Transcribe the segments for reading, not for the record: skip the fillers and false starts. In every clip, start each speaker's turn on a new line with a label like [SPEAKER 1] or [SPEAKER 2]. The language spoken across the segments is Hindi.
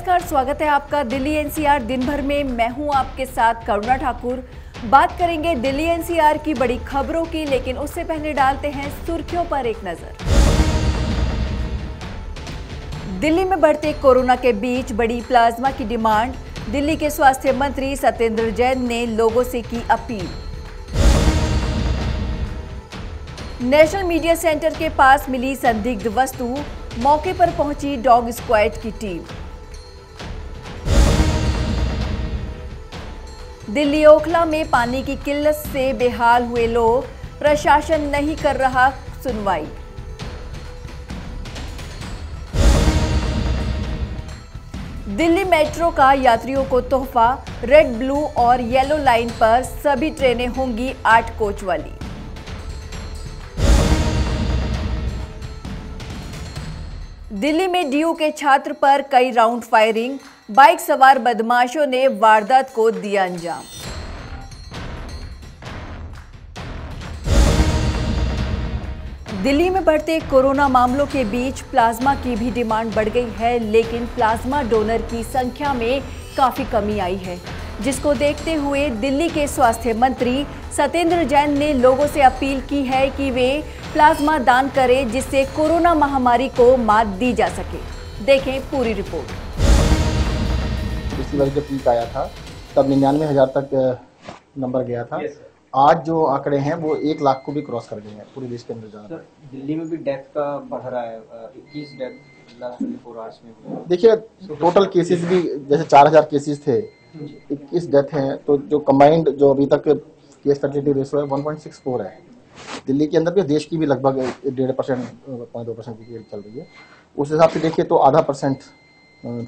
[SPEAKER 1] नमस्कार, स्वागत है आपका दिल्ली एनसीआर दिन भर में। मैं हूं आपके साथ करुणा ठाकुर। बात करेंगे दिल्ली एनसीआर की बड़ी खबरों की, लेकिन उससे पहले डालते हैं सुर्खियों पर एक नजर। दिल्ली में बढ़ते कोरोना के बीच बड़ी प्लाज्मा की डिमांड। दिल्ली के स्वास्थ्य मंत्री सत्येंद्र जैन ने लोगों से की अपील। नेशनल मीडिया सेंटर के पास मिली संदिग्ध वस्तु, मौके पर पहुंची डॉग स्क्वाड की टीम। दिल्ली ओखला में पानी की किल्लत से बेहाल हुए लोग, प्रशासन नहीं कर रहा सुनवाई। दिल्ली मेट्रो का यात्रियों को तोहफा, रेड, ब्लू और येलो लाइन पर सभी ट्रेनें होंगी 8 कोच वाली। दिल्ली में डीयू के छात्र पर कई राउंड फायरिंग, बाइक सवार बदमाशों ने वारदात को दिया अंजाम। दिल्ली में बढ़ते कोरोना मामलों के बीच प्लाज्मा की भी डिमांड बढ़ गई है, लेकिन प्लाज्मा डोनर की संख्या में काफी कमी आई है, जिसको देखते हुए दिल्ली के स्वास्थ्य मंत्री सत्येंद्र जैन ने लोगों से अपील की है कि वे प्लाज्मा दान करें, जिससे कोरोना महामारी को मात दी जा सके। देखें पूरी रिपोर्ट।
[SPEAKER 2] पिछली बार जब पीक आया था तब 99,000 तक नंबर गया था। आज जो आंकड़े हैं वो 1 लाख को भी क्रॉस कर गए हैं पूरे देश के अंदर ज़्यादा।
[SPEAKER 3] दिल्ली में भी डेथ का बढ़ रहा है, 21 डेथ लास्ट 24 आवर्स में।
[SPEAKER 2] देखिए टोटल केसेस भी जैसे 4,000 केसेस थे, 21 डेथ हैं, तो जो कंबाइंड जो अभी तक केस फर्टिलिटी रेशो है 1.64 है। दिल्ली के अंदर भी, देश की भी लगभग 1.5% 0.2% की चल रही है। उस हिसाब से देखिए तो 0.5%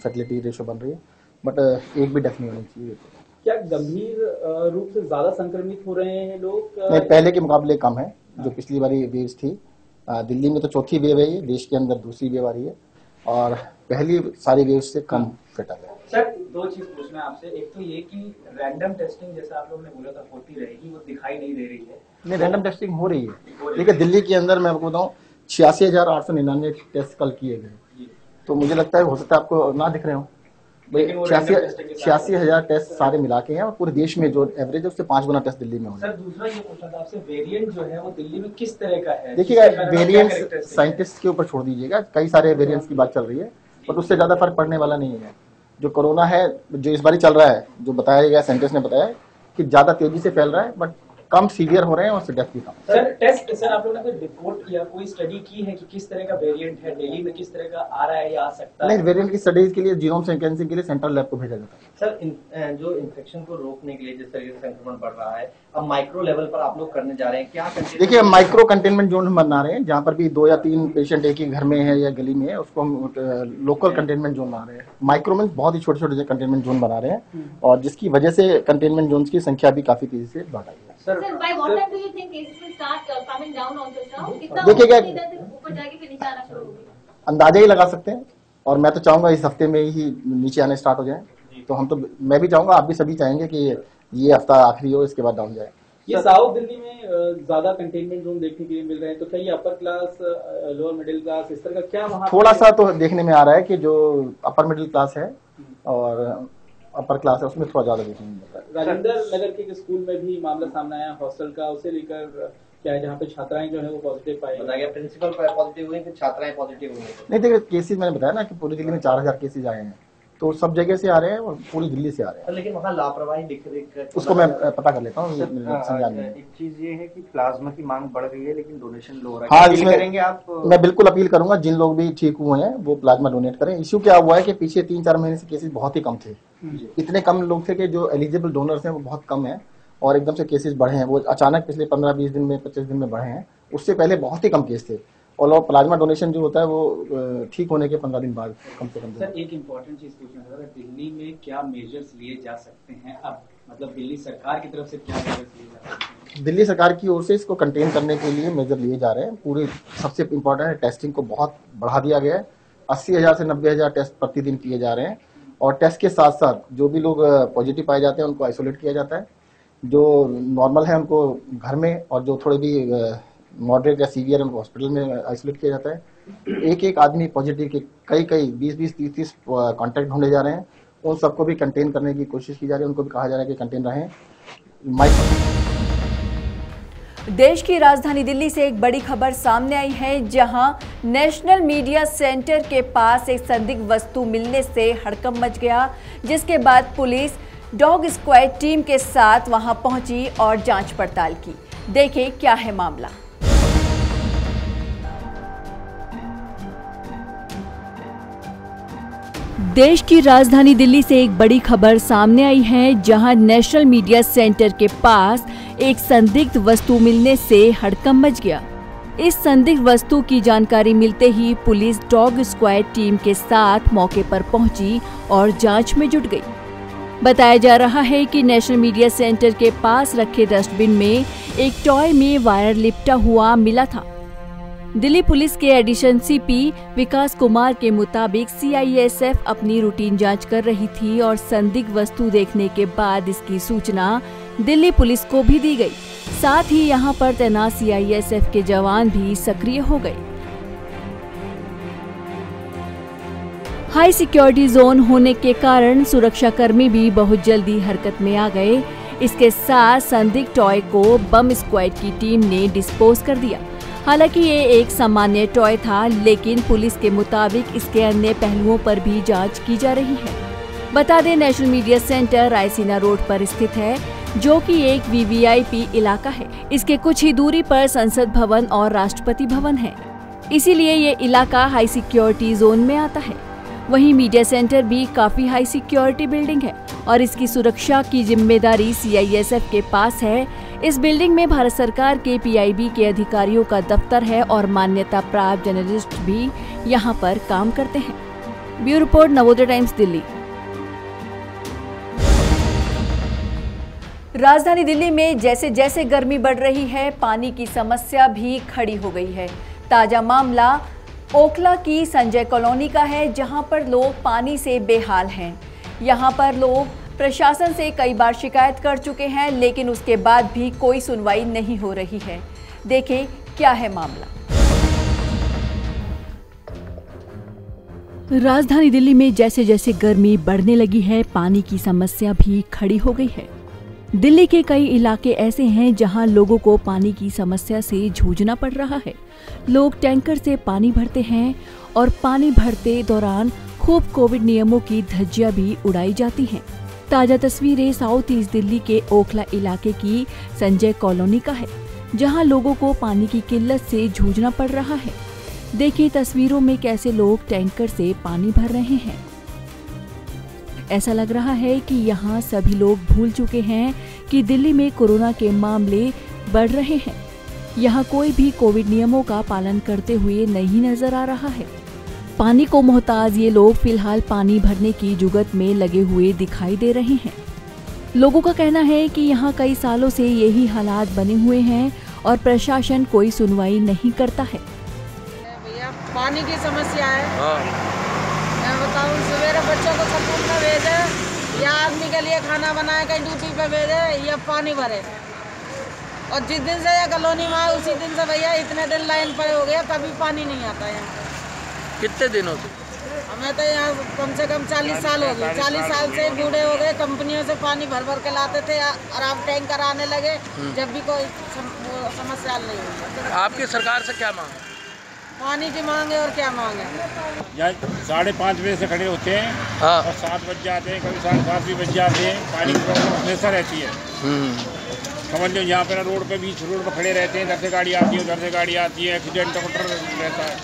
[SPEAKER 2] फर्टिलिटी रेशो बन रही है, बट एक भी डेथ नहीं होनी चाहिए।
[SPEAKER 4] क्या गंभीर रूप से ज्यादा संक्रमित हो रहे हैं लोग?
[SPEAKER 2] नहीं, पहले के मुकाबले कम है। जो पिछली बारी वेव्स थी, दिल्ली में तो चौथी वेव है, ये देश के अंदर दूसरी वेव आ रही है और पहली सारी वेव्स से कम फेटल है।
[SPEAKER 4] सर, 2 चीज पूछना है आपसे। एक तो ये कि रैंडम टेस्टिंग जैसा आप लोगों ने बोला था होती रहेगी, वो दिखाई नहीं दे रही है।
[SPEAKER 2] नहीं, रैंडम टेस्टिंग हो रही है। देखिए दिल्ली के अंदर मैं आपको बताऊँ 86,899 टेस्ट कल किए गए, तो मुझे लगता है हो सकता है आपको ना दिख रहे हो। 86,000 टेस्ट सारे मिला के हैं और पूरे देश में जो एवरेज है उससे 5 गुना टेस्ट दिल्ली में हो रहा है।
[SPEAKER 4] सर, दूसरा ये पूछना था आपसे, वेरिएंट जो है वो दिल्ली में किस तरह का है?
[SPEAKER 2] देखिए वेरिएंट्स साइंटिस्ट के ऊपर छोड़ दीजिएगा, कई सारे वेरिएंट्स की बात चल रही है, पर उससे ज्यादा फर्क पड़ने वाला नहीं है। जो कोरोना है जो इस बार चल रहा है, जो बताया गया साइंटिस्ट ने बताया कि ज्यादा तेजी से फैल रहा है, बट कम सीवियर हो रहे हैं और उससे डेथ भी कम।
[SPEAKER 4] सर आप लोगों ने कोई रिपोर्ट या कोई स्टडी की है कि किस तरह का वेरिएंट है दिल्ली में, किस तरह का आ रहा है या आ सकता है?
[SPEAKER 2] नहीं, वेरिएंट की स्टडीज के लिए जीनोम सीक्वेंसिंग के लिए सेंट्रल लैब को भेजा जाता है।
[SPEAKER 3] सर, जो इन्फेक्शन को रोकने के लिए जिस तरीके से संक्रमण बढ़ रहा है, अब माइक्रो लेवल पर आप लोग करने जा रहे हैं क्या?
[SPEAKER 2] देखिए माइक्रो कंटेनमेंट जोन हम बना रहे हैं, जहाँ पर भी 2 या 3 पेशेंट एक ही घर में है या गली में है, उसको हम लोकल कंटेनमेंट जोन बना रहे हैं। माइक्रो में बहुत ही छोटे छोटे कंटेनमेंट जोन बना रहे हैं और जिसकी वजह से कंटेनमेंट जोन की संख्या भी काफी तेजी से बढ़ रही है। देखिए अंदाजा ही लगा सकते हैं, और मैं तो चाहूंगा इस हफ्ते में ही नीचे आने स्टार्ट हो जाए। तो हम तो, मैं भी चाहूंगा, आप भी सभी चाहेंगे कि ये हफ्ता आखिरी हो, इसके बाद डाउन जाए।
[SPEAKER 4] ये साउथ दिल्ली में ज्यादा कंटेनमेंट जोन देखने के लिए मिल रहे हैं, तो क्या ये upper class, lower middle class, इस तरह का क्या वहाँ
[SPEAKER 2] थोड़ा सा तो देखने में आ रहा है कि जो अपर मिडिल क्लास है और अपर क्लास है उसमें थोड़ा ज्यादा देखने में मिल रहा है।
[SPEAKER 4] राजेंद्र नगर के स्कूल में भी मामला सामने आया हॉस्टल का, उसे लेकर क्या है, जहाँ पे छात्राएं जो है वो पॉजिटिव पाई?
[SPEAKER 3] बताया गया प्रिंसिपल पॉजिटिव हुई, छात्राएं पॉजिटिव हुई।
[SPEAKER 2] नहीं, देखिए केसेस मैंने बताया ना कि पूरी दिल्ली में 4,000 केसेज आए हैं, तो सब जगह से आ रहे हैं और पूरी दिल्ली से आ रहे हैं।
[SPEAKER 3] लेकिन वहाँ लापरवाही दिख रही है,
[SPEAKER 2] उसको मैं पता कर लेता हूँ।
[SPEAKER 3] एक चीज ये है कि प्लाज्मा की मांग बढ़ गई है लेकिन डोनेशन लो हो रहा है।
[SPEAKER 2] हाँ, इसमें
[SPEAKER 3] करेंगे आप?
[SPEAKER 2] मैं बिल्कुल अपील करूंगा, जिन लोग भी ठीक हुए हैं वो प्लाज्मा डोनेट करें। इश्यू क्या हुआ है कि पीछे 3-4 महीने से केसेस बहुत ही कम थे, इतने कम लोग थे कि जो एलिजिबल डोनर्स हैं वो बहुत कम है, और एकदम से केसेस बढ़े हैं। वो अचानक पिछले 15-20 दिन में, 25 दिन में बढ़े हैं। उससे पहले बहुत ही कम केस थे, और प्लाज्मा डोनेशन जो होता है वो ठीक होने के 15 दिन बाद कम से कम।
[SPEAKER 4] सर, एक इम्पोर्टेंट चीज पूछना था, दिल्ली में क्या मेजर्स लिए जा सकते हैं अब? मतलब दिल्ली सरकार की तरफ से क्या मेजर्स लिए जा सकते हैं?
[SPEAKER 2] दिल्ली सरकार की ओर से इसको कंटेन करने के लिए मेजर लिए जा रहे हैं। पूरे सबसे इम्पोर्टेंट है टेस्टिंग को बहुत बढ़ा दिया गया है। 80,000 से 90,000 टेस्ट प्रतिदिन किए जा रहे हैं, और टेस्ट के साथ साथ जो भी लोग पॉजिटिव पाए जाते हैं उनको आइसोलेट किया जाता है। जो नॉर्मल है उनको घर में, और जो थोड़े भी मॉडरेट या सीवियर है उनको हॉस्पिटल में आइसोलेट किया जाता है। एक एक आदमी पॉजिटिव के कई 20-30 कॉन्टैक्ट ढूंढे जा रहे हैं। उन सबको भी कंटेन करने की कोशिश की जा रही है, उनको भी कहा जा रहा है कि कंटेन रहें।
[SPEAKER 1] देश की राजधानी दिल्ली से एक बड़ी खबर सामने आई है, जहां नेशनल मीडिया सेंटर के पास एक संदिग्ध वस्तु मिलने से हड़कंप मच गया, जिसके बाद पुलिस डॉग स्क्वाड टीम के साथ वहां पहुंची और जांच पड़ताल की। देखें क्या है मामला। देश की राजधानी दिल्ली से एक बड़ी खबर सामने आई है, जहां नेशनल मीडिया सेंटर के पास एक संदिग्ध वस्तु मिलने से हड़कंप मच गया। इस संदिग्ध वस्तु की जानकारी मिलते ही पुलिस डॉग स्क्वाड टीम के साथ मौके पर पहुंची और जांच में जुट गई। बताया जा रहा है कि नेशनल मीडिया सेंटर के पास रखे डस्टबिन में एक टॉय में वायर लिपटा हुआ मिला था। दिल्ली पुलिस के एडिशनल सीपी विकास कुमार के मुताबिक सीआईएसएफ अपनी रूटीन जांच कर रही थी और संदिग्ध वस्तु देखने के बाद इसकी सूचना दिल्ली पुलिस को भी दी गई। साथ ही यहां पर तैनात सीआईएसएफ के जवान भी सक्रिय हो गए। हाई सिक्योरिटी जोन होने के कारण सुरक्षाकर्मी भी बहुत जल्दी हरकत में आ गए। इसके साथ संदिग्ध टॉय को बम स्क्वाड की टीम ने डिस्पोज कर दिया। हालांकि ये एक सामान्य टॉय था, लेकिन पुलिस के मुताबिक इसके अन्य पहलुओं पर भी जांच की जा रही है। बता दें, national media centre Raisina road पर स्थित है, जो कि एक वीवीआईपी इलाका है। इसके कुछ ही दूरी पर संसद भवन और राष्ट्रपति भवन है, इसीलिए ये इलाका हाई सिक्योरिटी जोन में आता है। वहीं मीडिया सेंटर भी काफी हाई सिक्योरिटी बिल्डिंग है और इसकी सुरक्षा की जिम्मेदारी सीआईएसएफ के पास है। इस बिल्डिंग में भारत सरकार के पीआईबी के अधिकारियों का दफ्तर है और मान्यता प्राप्त जर्नलिस्ट भी यहां पर काम करते हैं। Bureau report, Navodaya times, Delhi. राजधानी दिल्ली में जैसे जैसे गर्मी बढ़ रही है, पानी की समस्या भी खड़ी हो गई है। ताजा मामला ओखला की संजय कॉलोनी का है, जहां पर लोग पानी से बेहाल हैं। यहां पर लोग प्रशासन से कई बार शिकायत कर चुके हैं, लेकिन उसके बाद भी कोई सुनवाई नहीं हो रही है। देखें क्या है मामला। राजधानी दिल्ली में जैसे जैसे गर्मी बढ़ने लगी है, पानी की समस्या भी खड़ी हो गई है। दिल्ली के कई इलाके ऐसे हैं जहां लोगों को पानी की समस्या से जूझना पड़ रहा है। लोग टैंकर से पानी भरते हैं और पानी भरते दौरान खूब कोविड नियमों की धज्जियां भी उड़ाई जाती हैं। ताजा तस्वीरें साउथ ईस्ट दिल्ली के ओखला इलाके की संजय कॉलोनी का है, जहां लोगों को पानी की किल्लत से जूझना पड़ रहा है। देखिए तस्वीरों में कैसे लोग टैंकर से पानी भर रहे हैं। ऐसा लग रहा है कि यहाँ सभी लोग भूल चुके हैं कि दिल्ली में कोरोना के मामले बढ़ रहे हैं। यहाँ कोई भी कोविड नियमों का पालन करते हुए नहीं नजर आ रहा है। पानी को मोहताज ये लोग फिलहाल पानी भरने की जुगत में लगे हुए दिखाई दे रहे हैं। लोगों का कहना है कि यहाँ कई सालों से यही हालात बने हुए हैं और प्रशासन कोई सुनवाई नहीं करता है।
[SPEAKER 5] भैया पानी की समस्या है। मैं बताऊँ, सवेरे बच्चों को स्कूल में भेजे या आदमी के लिए खाना बनाए कहीं ड्यूटी पे भेजे या पानी भरे। और जिस दिन से यह कॉलोनी में आए उसी दिन से भैया इतने दिन लाइन पर हो गया, कभी पानी नहीं आता यहाँ।
[SPEAKER 6] कितने दिनों से?
[SPEAKER 5] हमें तो यहाँ कम से कम 40 साल हो गए। 40 साल से बूढ़े हो गए। कंपनियों से पानी भर भर के लाते थे और अब टैंकर आने लगे, जब भी कोई समस्या नहीं हुई।
[SPEAKER 6] आपकी सरकार से क्या मांग?
[SPEAKER 5] पानी की मांग है और क्या मांग है।
[SPEAKER 7] यहाँ 5:30 बजे से खड़े होते हैं।
[SPEAKER 6] हाँ।
[SPEAKER 7] और 7 बज जाते हैं, कभी 7:30 भी बज जाते हैं। पानी की प्रॉब्लम हमेशा रहती है। समझ लो, यहाँ पे रोड पे बीच रोड पर खड़े रहते हैं, इधर से गाड़ी आती है उधर से गाड़ी आती है, एक्सीडेंट का डर रहता है।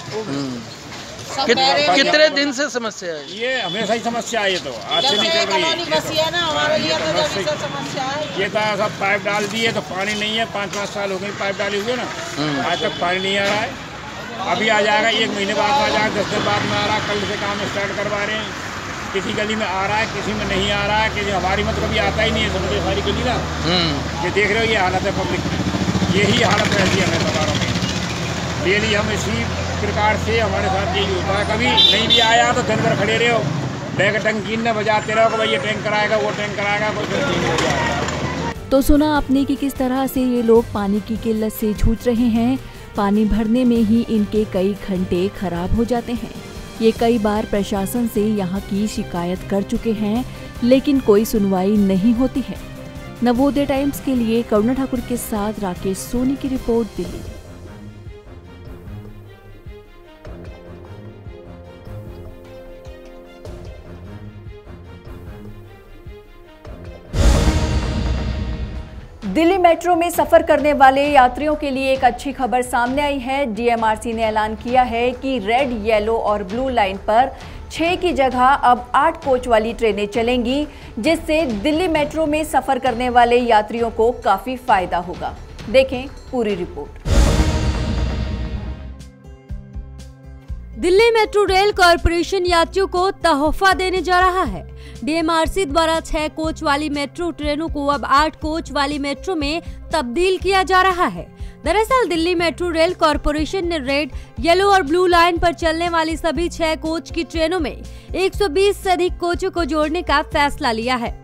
[SPEAKER 6] कितने दिन से समस्या है?
[SPEAKER 7] ये हमेशा ही समस्या है। ये तो आज से नहीं चल रही है
[SPEAKER 5] ना, हमारे लिए तो समस्या है।
[SPEAKER 7] ये तो सब पाइप डाल दिए तो पानी नहीं है। 5-5 साल हो गए पाइप डाली हुई है ना, आज तक पानी नहीं आ रहा है। अभी आ जाएगा, 1 महीने बाद आ जाएगा, 10 दिन बाद में आ रहा है। कल से काम स्टार्ट करवा रहे हैं। किसी गली में आ रहा है, किसी में नहीं आ रहा है। कि हमारी मत कभी आता ही नहीं है। समझे सारी गली ना, ये देख रहे हो, ये हालत है पब्लिक में। यही हालत रहती है हमें बता रहा हूँ। डेली हम इसी प्रकार से हमारे साथ यही होता है। कभी नहीं भी आया तो दिन भर खड़े रहे हो, बैग टंकी न बजाते रहो कि भाई ये टैंकर आएगा, वो टैंकर आएगा, कोई नहीं हो जाएगा।
[SPEAKER 1] तो सुना आपने कि किस तरह से ये लोग पानी की किल्लत से जूझ रहे हैं। पानी भरने में ही इनके कई घंटे खराब हो जाते हैं। ये कई बार प्रशासन से यहाँ की शिकायत कर चुके हैं, लेकिन कोई सुनवाई नहीं होती है। नवोदय टाइम्स के लिए करुणा ठाकुर के साथ राकेश सोनी की रिपोर्ट, दिल्ली। दिल्ली मेट्रो में सफर करने वाले यात्रियों के लिए एक अच्छी खबर सामने आई है। डीएमआरसी ने ऐलान किया है कि रेड, येलो और ब्लू लाइन पर 6 की जगह अब 8 कोच वाली ट्रेनें चलेंगी, जिससे दिल्ली मेट्रो में सफर करने वाले यात्रियों को काफी फायदा होगा। देखें पूरी report.
[SPEAKER 8] Delhi metro rail corporation यात्रियों को तोहफा देने जा रहा है। डीएमआरसी द्वारा 6 कोच वाली मेट्रो ट्रेनों को अब 8 कोच वाली मेट्रो में तब्दील किया जा रहा है। दरअसल दिल्ली मेट्रो रेल कॉरपोरेशन ने रेड, येलो और ब्लू लाइन पर चलने वाली सभी 6 कोच की ट्रेनों में 120 से अधिक कोचों को जोड़ने का फैसला लिया है।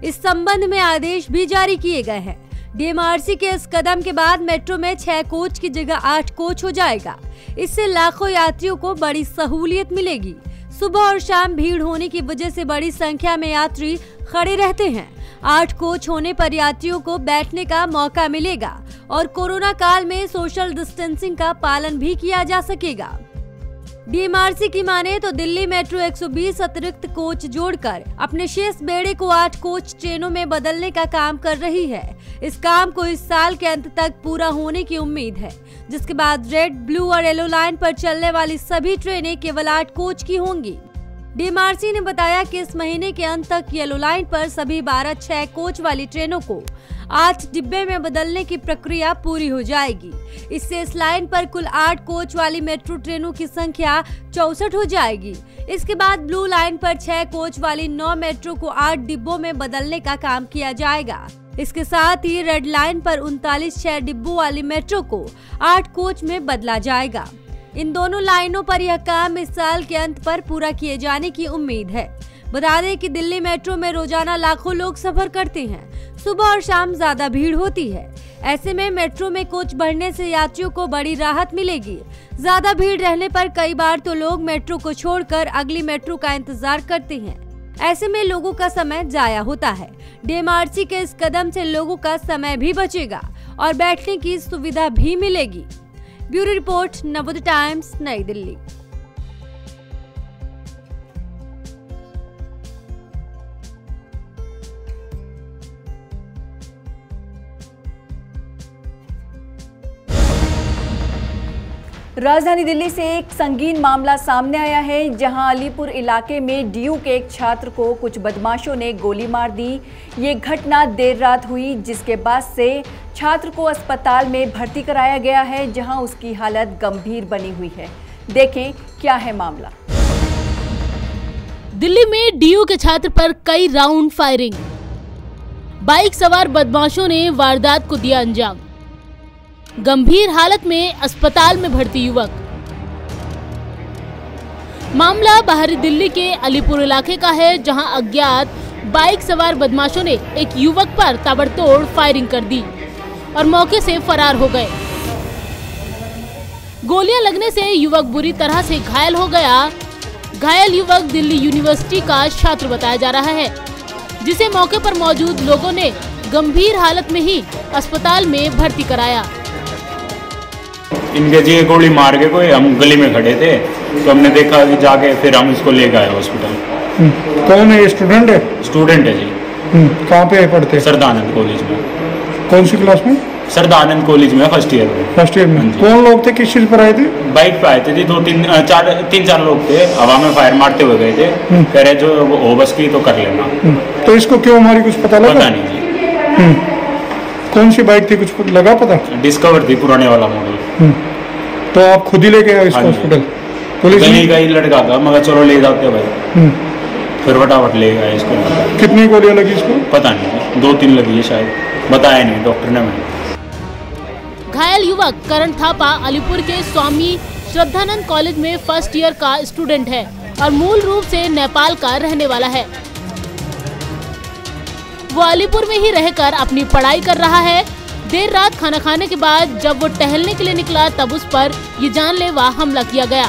[SPEAKER 8] इस संबंध में आदेश भी जारी किए गए हैं। डीएमआरसी के इस कदम के बाद मेट्रो में 6 कोच की जगह 8 कोच हो जाएगा। इससे लाखों यात्रियों को बड़ी सहूलियत मिलेगी। सुबह और शाम भीड़ होने की वजह से बड़ी संख्या में यात्री खड़े रहते हैं। 8 कोच होने पर यात्रियों को बैठने का मौका मिलेगा और कोरोना काल में सोशल डिस्टेंसिंग का पालन भी किया जा सकेगा। डीएमआरसी की माने तो दिल्ली मेट्रो 120 अतिरिक्त कोच जोड़कर अपने शेष बेड़े को 8 कोच ट्रेनों में बदलने का काम कर रही है। इस काम को इस साल के अंत तक पूरा होने की उम्मीद है, जिसके बाद रेड, ब्लू और येलो लाइन पर चलने वाली सभी ट्रेनें केवल 8 कोच की होंगी। डीएमआरसी ने बताया कि इस महीने के अंत तक येलो लाइन पर सभी 12 6 कोच वाली ट्रेनों को 8 डिब्बे में बदलने की प्रक्रिया पूरी हो जाएगी। इससे इस लाइन पर कुल 8 कोच वाली मेट्रो ट्रेनों की संख्या 64 हो जाएगी। इसके बाद ब्लू लाइन पर 6 कोच वाली 9 मेट्रो को 8 डिब्बों में बदलने का काम किया जाएगा। इसके साथ ही रेड लाइन पर 39 6 डिब्बों वाली मेट्रो को 8 कोच में बदला जाएगा। इन दोनों लाइनों पर यह काम इस साल के अंत पर पूरा किए जाने की उम्मीद है। बता दें कि दिल्ली मेट्रो में रोजाना लाखों लोग सफर करते हैं। सुबह और शाम ज्यादा भीड़ होती है। ऐसे में मेट्रो में कोच बढ़ने से यात्रियों को बड़ी राहत मिलेगी। ज्यादा भीड़ रहने पर कई बार तो लोग मेट्रो को छोड़कर अगली मेट्रो का इंतजार करते हैं। ऐसे में लोगों का समय जाया होता है। डीएमआरसी के इस कदम से लोगों का समय भी बचेगा और बैठने की सुविधा भी मिलेगी। ब्यूरो रिपोर्ट, नवोदय टाइम्स, नई दिल्ली।
[SPEAKER 1] राजधानी दिल्ली से एक संगीन मामला सामने आया है, जहां अलीपुर इलाके में डीयू के एक छात्र को कुछ बदमाशों ने गोली मार दी। ये घटना देर रात हुई, जिसके बाद से छात्र को अस्पताल में भर्ती कराया गया है, जहां उसकी हालत गंभीर बनी हुई है। देखें क्या है मामला।
[SPEAKER 9] दिल्ली में डीयू के छात्र पर कई राउंड फायरिंग। बाइक सवार बदमाशों ने वारदात को दिया अंजाम। गंभीर हालत में अस्पताल में भर्ती युवक। मामला बाहरी दिल्ली के अलीपुर इलाके का है, जहां अज्ञात बाइक सवार बदमाशों ने एक युवक पर ताबड़तोड़ फायरिंग कर दी और मौके से फरार हो गए। गोलियां लगने से युवक बुरी तरह से घायल हो गया। घायल युवक दिल्ली यूनिवर्सिटी का छात्र बताया जा रहा है, जिसे मौके पर मौजूद लोगों ने गंभीर हालत में ही अस्पताल में भर्ती कराया।
[SPEAKER 7] इनके जी गोली मार के कोई, हम गली में खड़े थे तो हमने देखा कि जाके फिर हम इसको ले गए हॉस्पिटल।
[SPEAKER 10] कौन है? स्टूडेंट है?
[SPEAKER 7] स्टूडेंट है जी।
[SPEAKER 10] कहाँ पे पढ़ते?
[SPEAKER 7] सरदानंद कॉलेज में।
[SPEAKER 10] कौन सी क्लास में?
[SPEAKER 7] सरदानंद कॉलेज में, फर्स्ट ईयर में।
[SPEAKER 10] फर्स्ट ईयर में। कौन लोग थे, किस चीज पर आए थे?
[SPEAKER 7] बाइक पे आए थे जी, 3-4 लोग थे। हवा में फायर मारते हुए गए थे। कह रहे जो हो बस की तो कर लेना।
[SPEAKER 10] तो इसको क्यों मारी, कुछ पता लगा?
[SPEAKER 7] पता नहीं जी।
[SPEAKER 10] कौन सी बाइक थी, कुछ लगा पता?
[SPEAKER 7] डिस्कवर थी, पुराने वाला मॉडल।
[SPEAKER 10] तो आप खुद ही लेके आए इसको हॉस्पिटल? पुलिस
[SPEAKER 7] गली का ही लड़का था, मगर चलो ले जाते भाई। फिर फटाफट ले गए इसको।
[SPEAKER 10] कितनी गोलियां लगी इसको?
[SPEAKER 7] पता नहीं, 2-3 लगी है शायद, बताया नहीं डॉक्टर ने। मैं
[SPEAKER 9] घायल युवक करण थापा अलीपुर के स्वामी श्रद्धानंद कॉलेज में फर्स्ट ईयर का स्टूडेंट है और मूल रूप से नेपाल का रहने वाला है। वो अलीपुर में ही रहकर अपनी पढ़ाई कर रहा है। देर रात खाना खाने के बाद जब वो टहलने के लिए निकला तब उस पर ये जानलेवा हमला किया गया।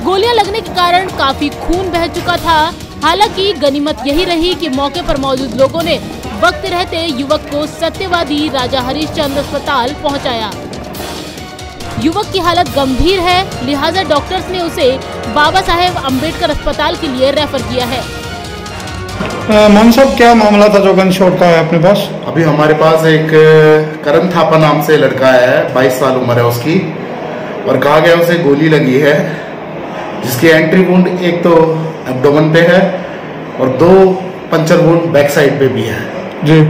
[SPEAKER 9] गोलियां लगने के कारण काफी खून बह चुका था। हालांकि गनीमत यही रही कि मौके पर मौजूद लोगों ने वक्त रहते युवक को सत्यवादी राजा हरिश्चंद्र अस्पताल पहुंचाया। युवक की हालत गंभीर है, लिहाजा डॉक्टर्स ने उसे बाबा साहेब अम्बेडकर अस्पताल के लिए रेफर किया है।
[SPEAKER 10] मोहन साहब, क्या मामला था जो गन शॉट का है अपने पास?
[SPEAKER 11] अभी हमारे पास एक करण थापा नाम से लड़का है, 22 साल उम्र है उसकी, और कहा गया उसे गोली लगी है, जिसकी एंट्री वुंड एक तो एब्डोमेन पे है और 2 पंचर वुंड बैक साइड पे भी है
[SPEAKER 10] जी।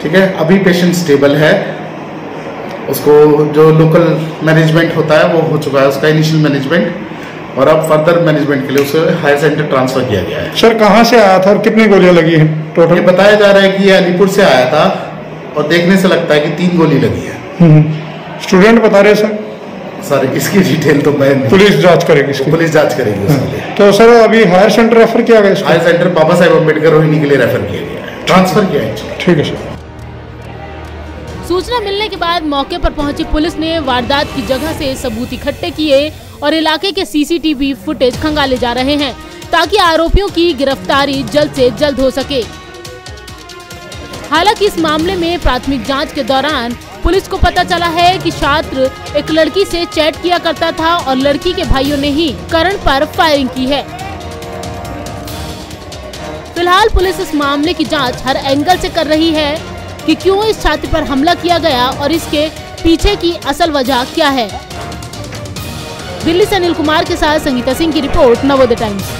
[SPEAKER 11] ठीक है, अभी पेशेंट स्टेबल है। उसको जो लोकल मैनेजमेंट होता है वो हो चुका है, उसका इनिशियल मैनेजमेंट, और अब फर्दर मैनेजमेंट के लिए उसे हायर सेंटर ट्रांसफर किया गया है।
[SPEAKER 10] सर, कहाँ से आया था और कितनी गोलियां लगी हैं टोटल?
[SPEAKER 11] ये बताया जा रहा है कि ये अलीपुर से आया था और देखने से लगता है कि 3 गोली लगी है।
[SPEAKER 10] स्टूडेंट बता रहे सर?
[SPEAKER 11] सर, इसकी डिटेल तो मैं
[SPEAKER 10] पुलिस जांच करेगी इसकी।
[SPEAKER 11] पुलिस जांच करेगी उसके लिए।
[SPEAKER 10] तो सर अभी हायर सेंटर रेफर किया गया?
[SPEAKER 11] हायर सेंटर बाबा साहेब अम्बेडकर रोहिणी के लिए रेफर किया गया है, ट्रांसफर किया है।
[SPEAKER 10] ठीक है सर।
[SPEAKER 9] सूचना मिलने के बाद मौके पर पहुंची पुलिस ने वारदात की जगह से सबूत इकट्ठे किए और इलाके के सीसीटीवी फुटेज खंगाले जा रहे हैं ताकि आरोपियों की गिरफ्तारी जल्द से जल्द हो सके। हालांकि इस मामले में प्राथमिक जांच के दौरान पुलिस को पता चला है कि छात्र एक लड़की से चैट किया करता था और लड़की के भाइयों ने ही करण पर फायरिंग की है। फिलहाल पुलिस इस मामले की जांच हर एंगल से कर रही है कि क्यों इस छात्र पर हमला किया गया और इसके पीछे की असल वजह क्या है। दिल्ली से अनिल कुमार के साथ संगीता सिंह की रिपोर्ट, नवोदय टाइम्स।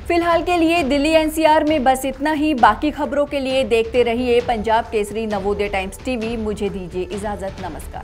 [SPEAKER 1] फिलहाल के लिए दिल्ली एनसीआर में बस इतना ही। बाकी खबरों के लिए देखते रहिए पंजाब केसरी नवोदय टाइम्स टीवी। मुझे दीजिए इजाजत, नमस्कार।